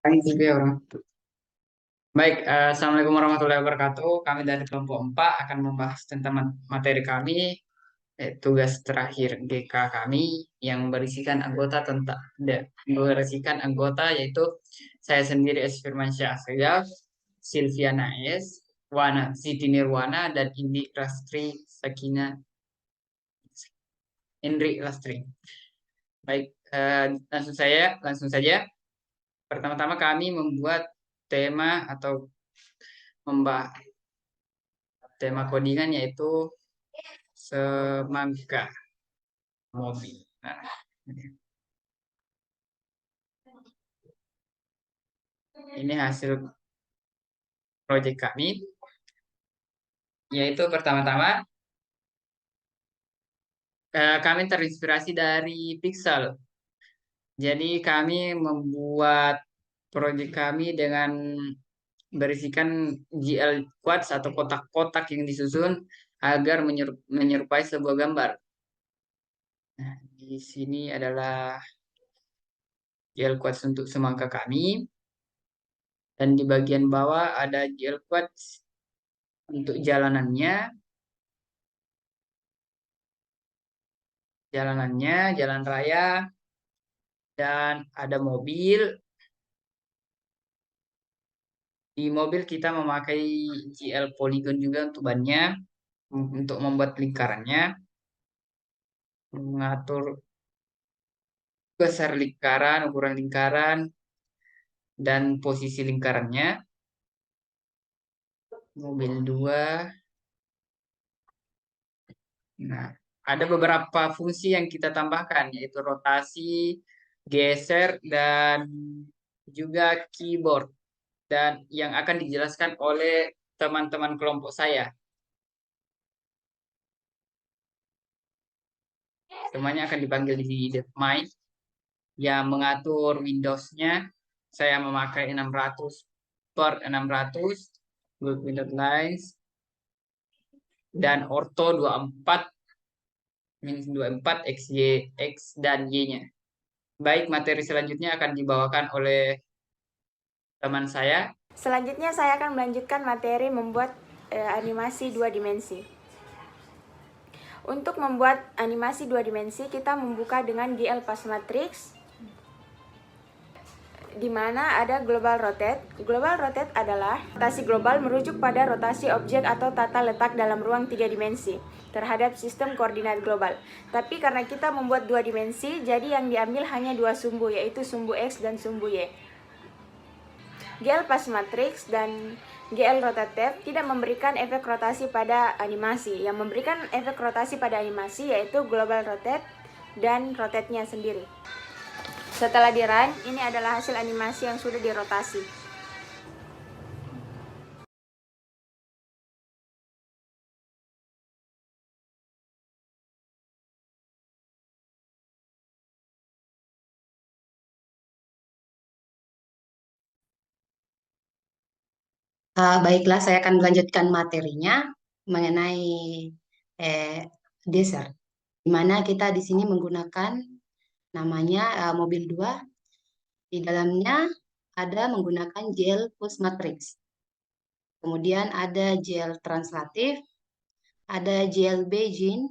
Pagi juga ya orang. Baik, Assalamualaikum warahmatullahi wabarakatuh. Kami dari kelompok 4 akan membahas tentang materi kami, tugas terakhir GK kami yang berisikan anggota yaitu saya sendiri S. Firmansyah Asegaf, Silviana S, Wana Siti Nirwana dan Indri Lastri. Baik, langsung saja. Pertama-tama kami membuat tema atau membahas tema codingan yaitu semangka mobil. Nah, ini hasil proyek kami, yaitu pertama-tama kami terinspirasi dari Pixel. Jadi kami membuat proyek kami dengan berisikan GL quads atau kotak-kotak yang disusun agar menyerupai sebuah gambar. Nah, di sini adalah GL quads untuk semangka kami. Dan di bagian bawah ada GL quads untuk jalan raya, dan ada mobil. Di mobil kita memakai GL Polygon juga untuk bannya, untuk membuat lingkarannya, mengatur besar lingkaran, ukuran lingkaran, dan posisi lingkarannya. Mobil 2. Nah, ada beberapa fungsi yang kita tambahkan, yaitu rotasi, geser, dan juga keyboard. Dan yang akan dijelaskan oleh teman-teman kelompok saya. Semuanya akan dipanggil di mic. Yang mengatur Windows-nya, saya memakai 600 per 600 good Windows Lines, dan Orto 24 minus 24 XY X dan Y-nya. Baik, materi selanjutnya akan dibawakan oleh teman saya. Selanjutnya saya akan melanjutkan materi membuat animasi 2 dimensi. Untuk membuat animasi 2 dimensi, kita membuka dengan GL Path Matrix, di mana ada global rotate. Global rotate adalah rotasi global merujuk pada rotasi objek atau tata letak dalam ruang 3 dimensi terhadap sistem koordinat global. Tapi karena kita membuat 2 dimensi, jadi yang diambil hanya 2 sumbu, yaitu sumbu X dan sumbu Y. GL Path Matrix dan GL Rotative tidak memberikan efek rotasi pada animasi. Yang memberikan efek rotasi pada animasi yaitu global rotate dan rotate-nya sendiri. Setelah di-run, ini adalah hasil animasi yang sudah dirotasi. Baiklah, saya akan melanjutkan materinya mengenai desert, di mana kita di sini menggunakan namanya mobil 2. Di dalamnya ada menggunakan gel push matrix. Kemudian ada gel translatif, ada gel Beijing,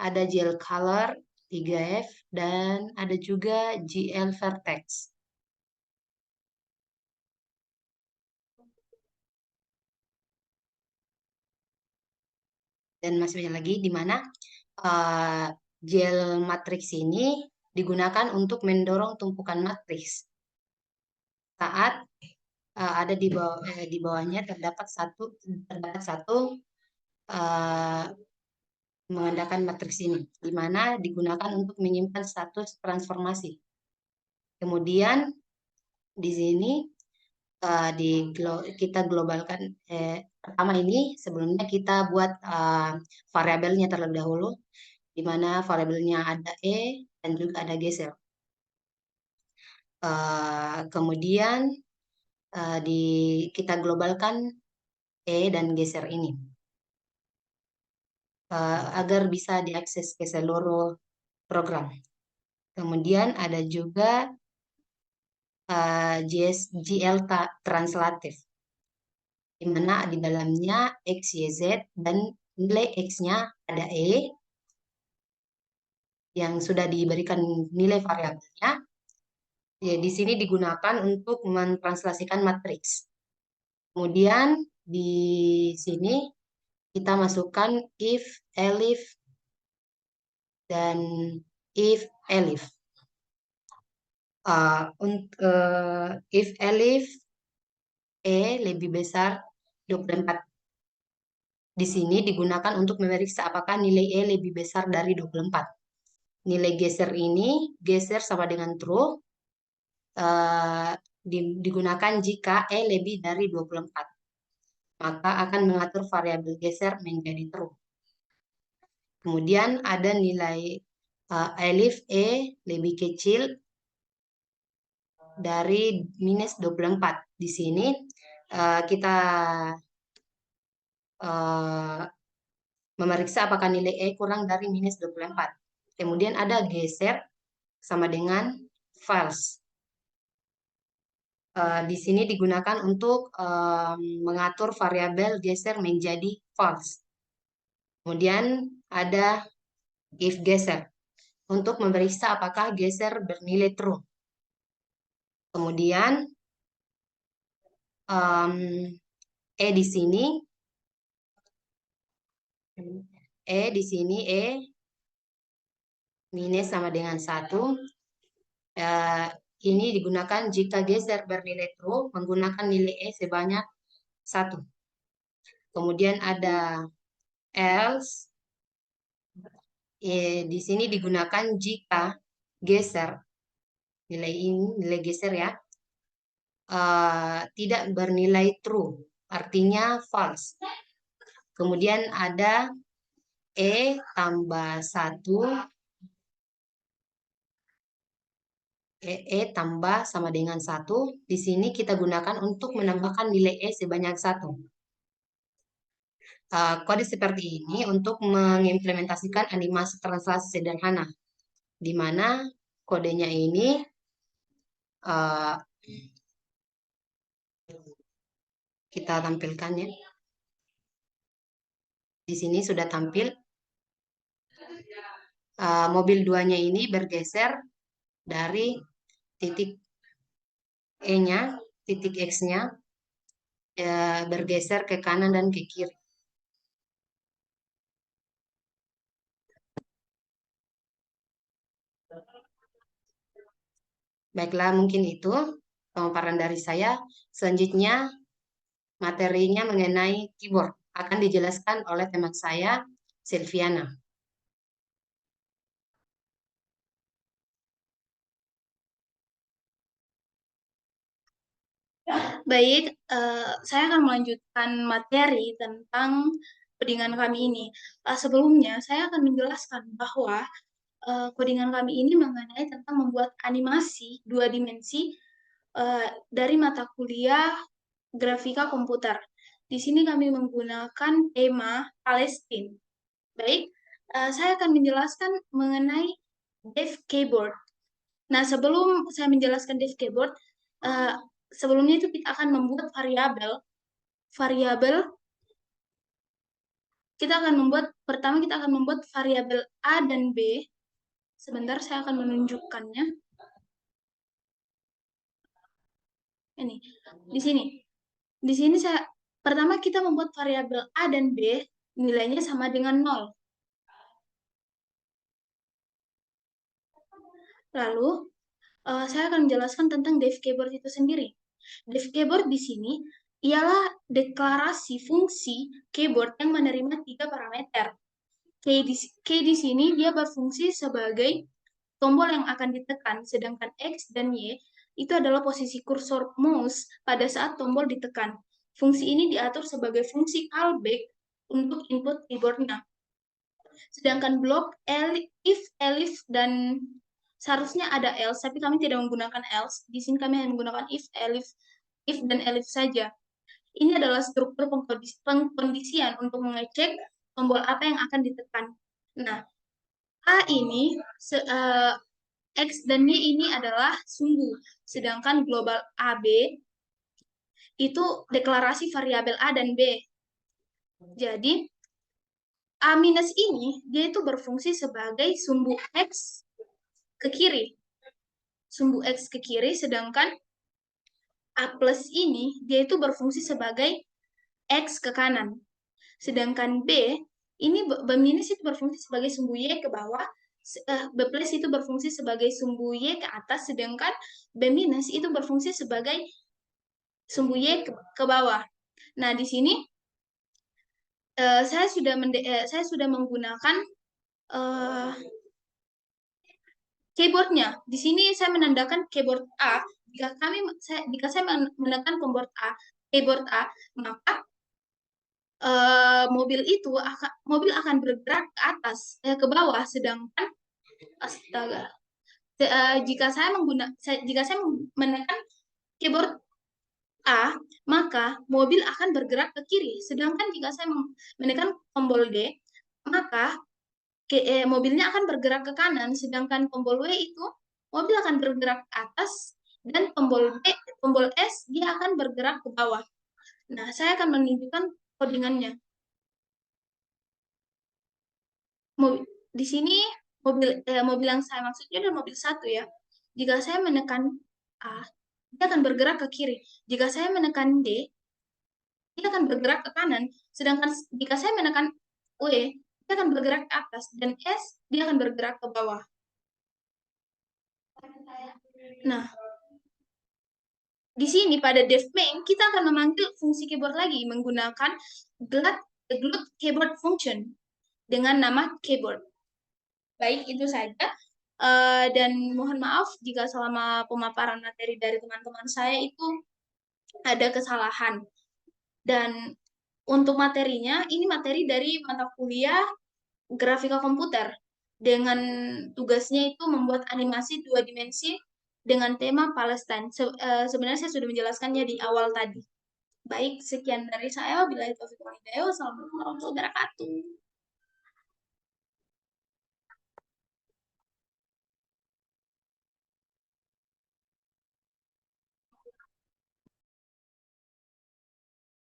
ada gel color 3F, dan ada juga GL vertex. Dan masih banyak lagi di mana gel matriks ini digunakan untuk mendorong tumpukan matriks saat ada di bawahnya terdapat satu uh, mengandalkan matriks ini, di mana digunakan untuk menyimpan status transformasi. Kemudian di sini kita globalkan. Pertama ini sebelumnya kita buat variabelnya terlebih dahulu, di mana variabelnya ada dan juga ada geser. Kemudian kita globalkan dan geser ini agar bisa diakses ke seluruh program. Kemudian ada juga GL translatif, di mana di dalamnya X, Y, Z, dan nilai X-nya ada E, yang sudah diberikan nilai variabelnya. Ya, di sini digunakan untuk mentranslasikan matriks. Kemudian di sini kita masukkan if, elif, dan if, elif. If, elif, E lebih besar 24. Di sini digunakan untuk memeriksa apakah nilai E lebih besar dari 24. Nilai geser ini, geser sama dengan true, digunakan jika E lebih dari 24. Maka akan mengatur variabel geser menjadi true. Kemudian ada nilai elif E lebih kecil dari minus 24. Di sini kita memeriksa apakah nilai E kurang dari minus 24. Kemudian ada geser sama dengan false. Di sini digunakan untuk mengatur variabel geser menjadi false. Kemudian ada if geser untuk memeriksa apakah geser bernilai true. Kemudian E di sini E minus sama dengan 1. Ini digunakan jika geser bernilai true menggunakan nilai E sebanyak 1. Kemudian ada else. Di sini digunakan jika geser, nilai ini, nilai geser ya, tidak bernilai true, artinya false. Kemudian ada E tambah 1, E tambah sama dengan 1. Di sini kita gunakan untuk menambahkan nilai E sebanyak 1. Kode seperti ini untuk mengimplementasikan animasi translasi sederhana, di mana kodenya ini kita tampilkan ya. Di sini sudah tampil. Mobil 2-nya ini bergeser dari titik E-nya, titik X-nya, bergeser ke kanan dan ke kiri. Baiklah, mungkin itu pemaparan dari saya. Selanjutnya, materinya mengenai keyboard akan dijelaskan oleh teman saya, Silviana. Baik, saya akan melanjutkan materi tentang codingan kami ini. Sebelumnya, saya akan menjelaskan bahwa codingan kami ini mengenai tentang membuat animasi 2 dimensi dari mata kuliah grafika komputer. Di sini kami menggunakan tema Palestine. Baik, saya akan menjelaskan mengenai Dev Keyboard. Nah, sebelum saya menjelaskan Dev Keyboard, sebelumnya itu kita akan membuat variabel. Pertama kita akan membuat variabel A dan B. Sebentar, saya akan menunjukkannya. Ini, di sini. Di sini pertama kita membuat variabel A dan B, nilainya sama dengan 0. Lalu, saya akan menjelaskan tentang Dev Keyboard itu sendiri. Dev Keyboard di sini ialah deklarasi fungsi keyboard yang menerima 3 parameter. K di sini dia berfungsi sebagai tombol yang akan ditekan, sedangkan X dan Y itu adalah posisi kursor mouse pada saat tombol ditekan. Fungsi ini diatur sebagai fungsi callback untuk input keyboardnya. Sedangkan blok if, elif, dan seharusnya ada else, tapi kami tidak menggunakan else. Di sini kami hanya menggunakan if, dan elif saja. Ini adalah struktur pengkondisian untuk mengecek tombol apa yang akan ditekan. Nah, A ini X dan Y ini adalah sumbu, sedangkan global AB itu deklarasi variabel A dan B. Jadi, A minus ini, dia itu berfungsi sebagai sumbu X ke kiri. Sumbu X ke kiri, sedangkan A plus ini, dia itu berfungsi sebagai X ke kanan. Sedangkan B, ini B minus itu berfungsi sebagai sumbu Y ke bawah, B plus itu berfungsi sebagai sumbu Y ke atas, sedangkan B minus itu berfungsi sebagai sumbu Y ke bawah. Nah, di sini saya sudah menggunakan keyboardnya. Di sini saya menandakan keyboard A. Jika saya menekan keyboard A, maka mobil akan bergerak ke atas, ke bawah, sedangkan astaga. Jika saya menekan keyboard A, maka mobil akan bergerak ke kiri. Sedangkan jika saya menekan tombol D, maka mobilnya akan bergerak ke kanan. Sedangkan tombol W itu mobil akan bergerak ke atas, dan tombol S dia akan bergerak ke bawah. Nah, saya akan menunjukkan codingannya. Di sini mobil yang saya maksudnya adalah mobil 1 ya. Jika saya menekan A, dia akan bergerak ke kiri. Jika saya menekan D, dia akan bergerak ke kanan. Sedangkan jika saya menekan W, dia akan bergerak ke atas. Dan S, dia akan bergerak ke bawah. Nah, di sini pada def main, kita akan memanggil fungsi keyboard lagi menggunakan glot keyboard function dengan nama keyboard. Baik, itu saja. Dan mohon maaf jika selama pemaparan materi dari teman-teman saya itu ada kesalahan. Dan untuk materinya, ini materi dari mata kuliah grafika komputer. Dengan tugasnya itu membuat animasi 2 dimensi dengan tema Palestine. Sebenarnya saya sudah menjelaskannya di awal tadi. Baik, sekian dari saya. Wabillahi taufiq wal hidayah. Wassalamualaikum warahmatullahi wabarakatuh.